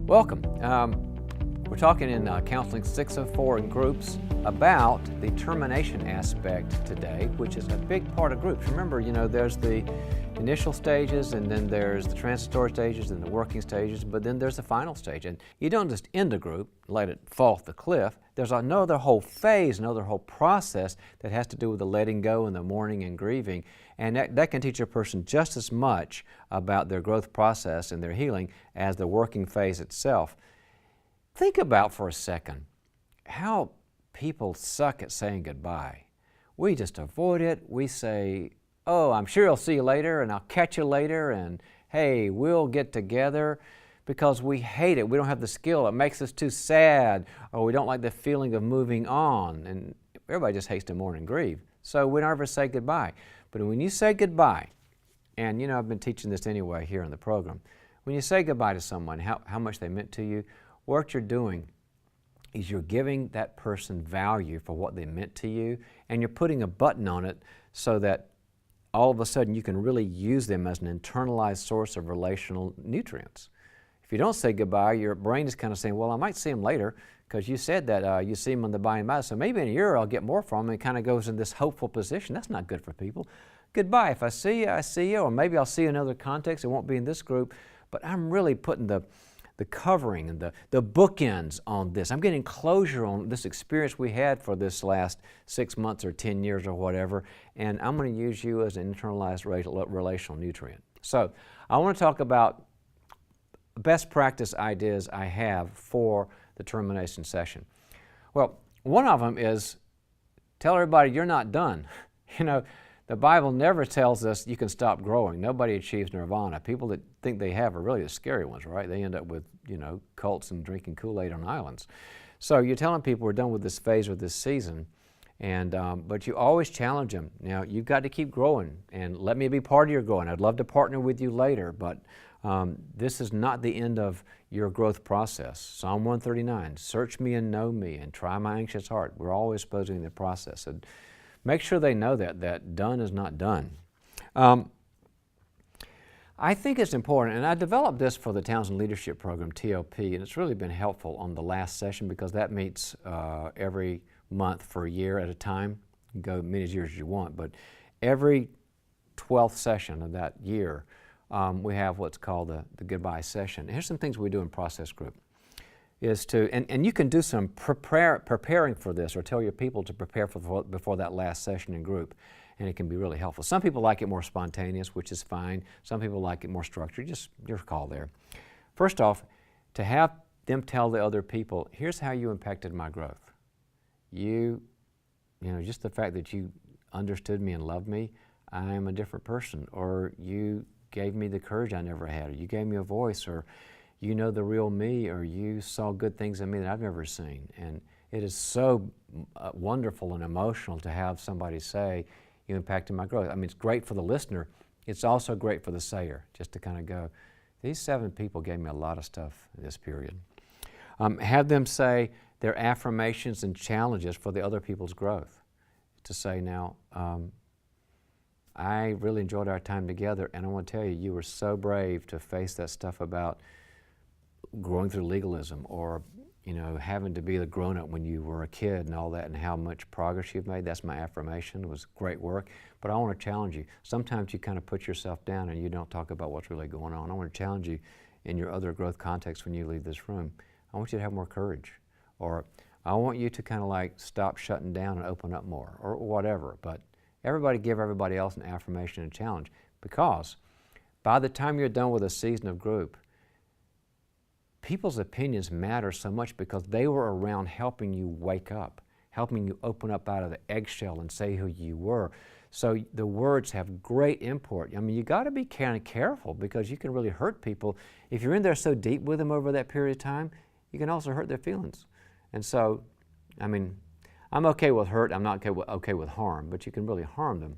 Welcome. We're talking in Counseling 604 in groups about the termination aspect today, which is a big part of groups. Remember, there's the initial stages, and then there's the transitory stages and the working stages, but then there's the final stage. And you don't just end a group, let it fall off the cliff. There's another whole phase, another whole process that has to do with the letting go and the mourning and grieving. And that can teach a person just as much about their growth process and their healing as the working phase itself. Think about for a second how people suck at saying goodbye. We just avoid it. We say, oh, I'm sure I'll see you later, and I'll catch you later, and hey, we'll get together, because we hate it. We don't have the skill. It makes us too sad, or we don't like the feeling of moving on. And everybody just hates to mourn and grieve. So we never say goodbye. But when you say goodbye, and I've been teaching this anyway here in the program, when you say goodbye to someone, how much they meant to you, what you're doing is you're giving that person value for what they meant to you, and you're putting a button on it so that all of a sudden you can really use them as an internalized source of relational nutrients. If you don't say goodbye, your brain is kind of saying, well, I might see him later, because you said that you see him on the by and by, so maybe in a year I'll get more from him. It kind of goes in this hopeful position. That's not good for people. Goodbye. If I see you, I see you, or maybe I'll see you in another context. It won't be in this group, but I'm really putting the covering and the bookends on this. I'm getting closure on this experience we had for this last 6 months or 10 years or whatever, and I'm going to use you as an internalized relational nutrient. So I want to talk about best practice ideas I have for the termination session. Well, one of them is tell everybody you're not done. The Bible never tells us you can stop growing. Nobody achieves nirvana. People that think they have are really the scary ones, right? They end up with, cults and drinking Kool-Aid on islands. So you're telling people we're done with this phase or this season, and but you always challenge them. Now, you've got to keep growing, and let me be part of your growing. I'd love to partner with you later, but this is not the end of your growth process. Psalm 139, search me and know me and try my anxious heart. We're always supposing the process. And make sure they know that done is not done. I think it's important, and I developed this for the Townsend Leadership Program, TLP, and it's really been helpful on the last session because that meets every month for a year at a time. You can go many years as you want, but every 12th session of that year, we have what's called the goodbye session. Here's some things we do in process group. Is to, and you can do some preparing for this, or tell your people to prepare before that last session in group, and it can be really helpful. Some people like it more spontaneous, which is fine. Some people like it more structured, just your call there. First off, to have them tell the other people, here's how you impacted my growth. Just the fact that you understood me and loved me, I am a different person, or you gave me the courage I never had, or you gave me a voice, or you know the real me, or you saw good things in me that I've never seen. And it is so wonderful and emotional to have somebody say, you impacted my growth. I mean, it's great for the listener. It's also great for the sayer, just to kind of go, these 7 people gave me a lot of stuff in this period. Have them say their affirmations and challenges for the other people's growth. To say now, I really enjoyed our time together, and I want to tell you, you were so brave to face that stuff about growing through legalism, or having to be the grown-up when you were a kid and all that, and how much progress you've made. That's my affirmation. It was great work. But I want to challenge you. Sometimes you kind of put yourself down and you don't talk about what's really going on. I want to challenge you in your other growth context when you leave this room. I want you to have more courage, or I want you to kind of like stop shutting down and open up more, or whatever. But everybody give everybody else an affirmation and challenge, because by the time you're done with a season of group, people's opinions matter so much because they were around helping you wake up, helping you open up out of the eggshell and say who you were. So the words have great import. I mean, you got to be kind of careful, because you can really hurt people. If you're in there so deep with them over that period of time, you can also hurt their feelings. And so, I mean, I'm okay with hurt, I'm not okay with harm, but you can really harm them.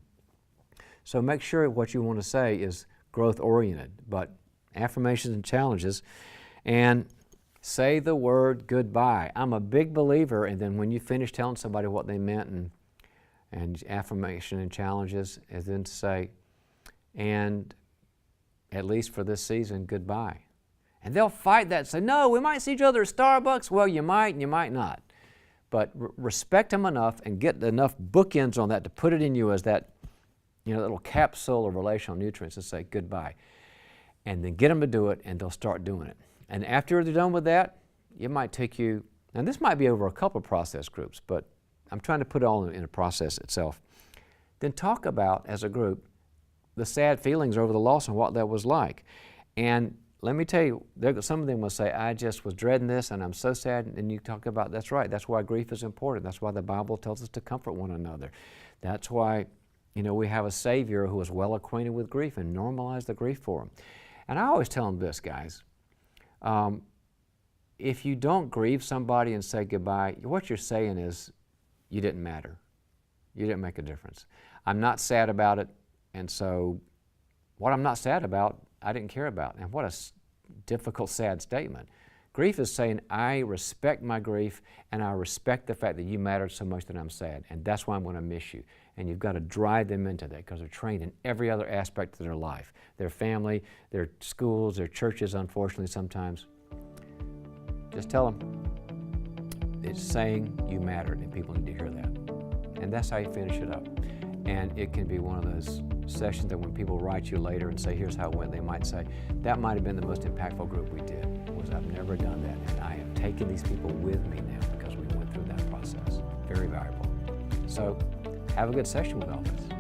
So make sure what you want to say is growth-oriented, but affirmations and challenges. And say the word goodbye. I'm a big believer, and then when you finish telling somebody what they meant and affirmation and challenges, is then to say, and at least for this season, goodbye. And they'll fight that and say, no, we might see each other at Starbucks. Well, you might and you might not. But respect them enough and get enough bookends on that to put it in you as that, little capsule of relational nutrients and say goodbye. And then get them to do it, and they'll start doing it. And after they're done with that, it might take you, and this might be over a couple of process groups, but I'm trying to put it all in a process itself. Then talk about, as a group, the sad feelings over the loss and what that was like. And let me tell you, some of them will say, I just was dreading this and I'm so sad. And you talk about, that's right, that's why grief is important. That's why the Bible tells us to comfort one another. That's why, we have a Savior who is well acquainted with grief and normalize the grief for them. And I always tell them this, guys. If you don't grieve somebody and say goodbye, what you're saying is, you didn't matter. You didn't make a difference. I'm not sad about it, and so what I'm not sad about, I didn't care about. And what a difficult, sad statement. Grief is saying, I respect my grief, and I respect the fact that you mattered so much that I'm sad, and that's why I'm going to miss you. And you've got to drive them into that because they're trained in every other aspect of their life, their family, their schools, their churches, unfortunately, sometimes. Just tell them, it's saying you mattered, and people need to hear that. And that's how you finish it up. And it can be one of those sessions that when people write you later and say, here's how it went, they might say, that might have been the most impactful group we did, was I've never done that, and I have taken these people with me now because we went through that process. Very valuable. So have a good session with all this.